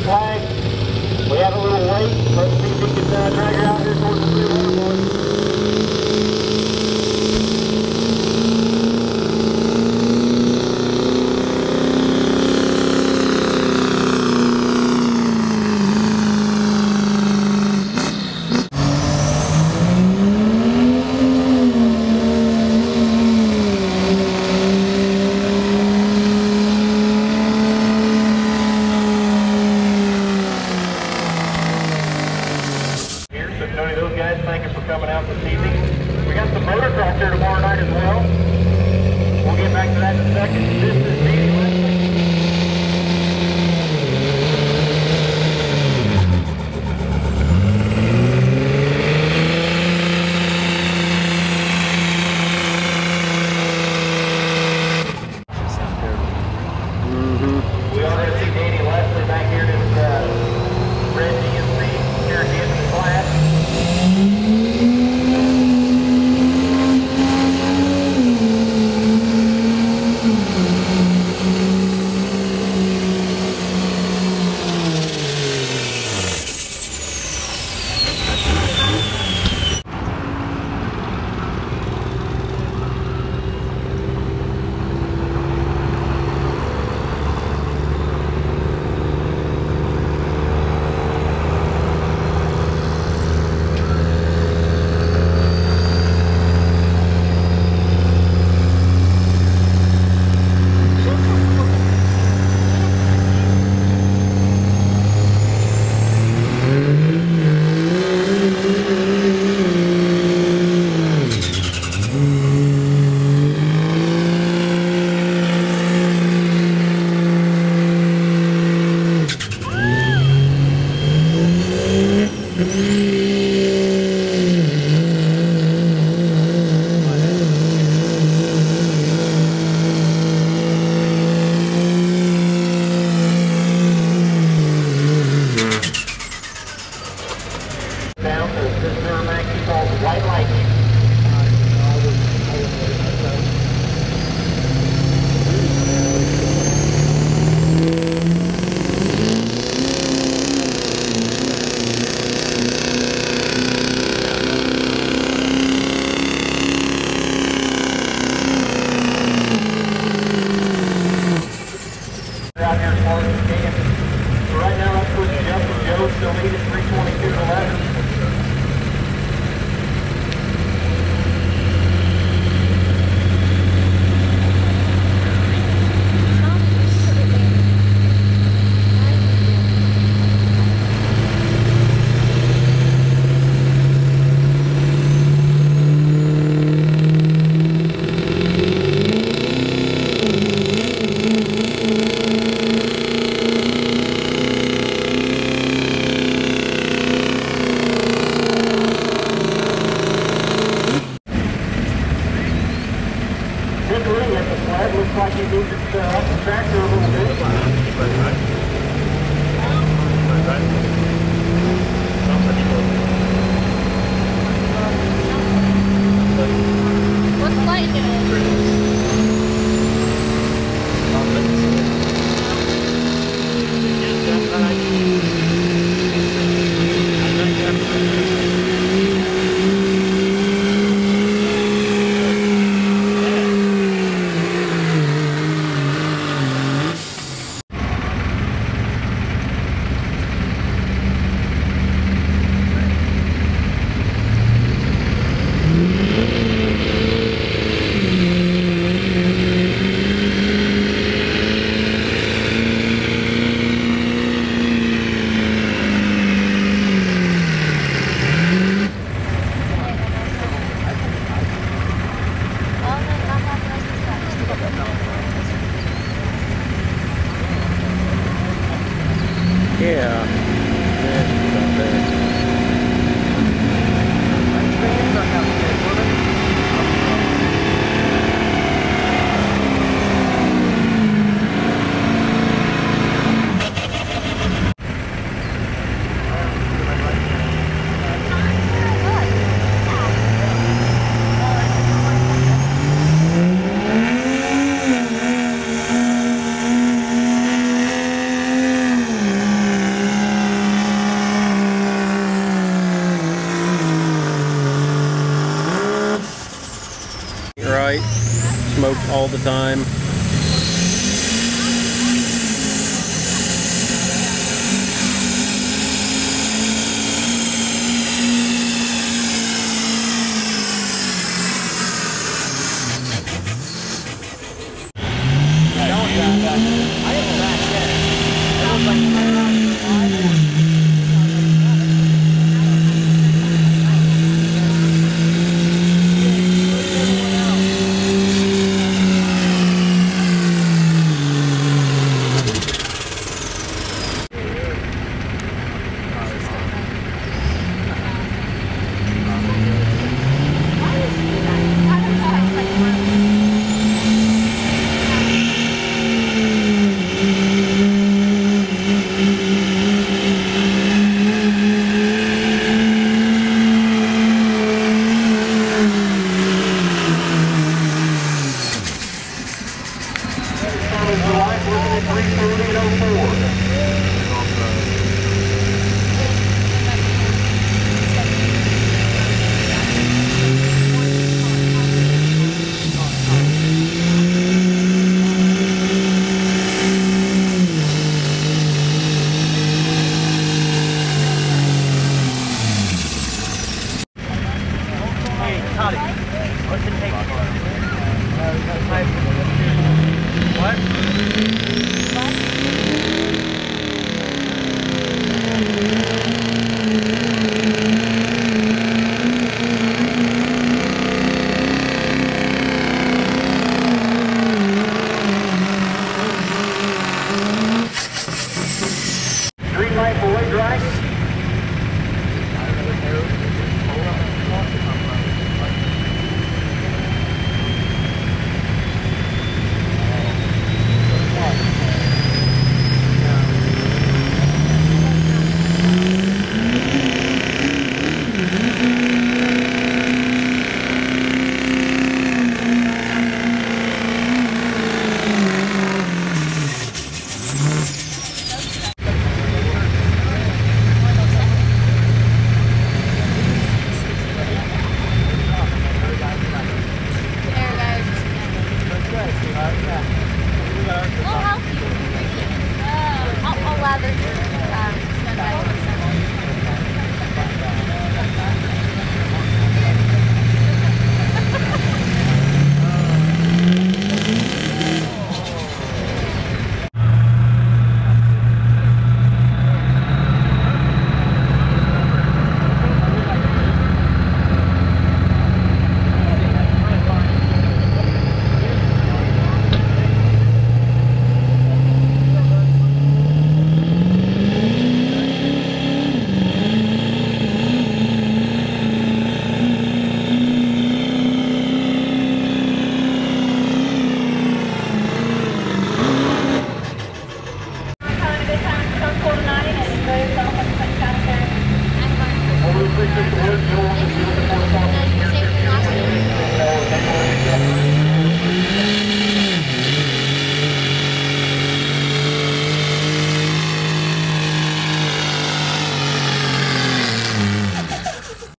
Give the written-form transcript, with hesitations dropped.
flag. We have a little wait. Let's see if we can drag her out here towards the blue waterboard. Thank you for coming out this evening. We got some motocross here tomorrow night as well. We'll get back to that in a second. This is Danny Leslie. We already see Danny Leslie back here in his red GMC here at the end of the class. White Lightning. Out here as far as we can. So right now that's pushing Justin Joe, still leading 322.11. Looks like he moved it off the tractor a little bit. What's the light doing? bright, smokes all the time. What?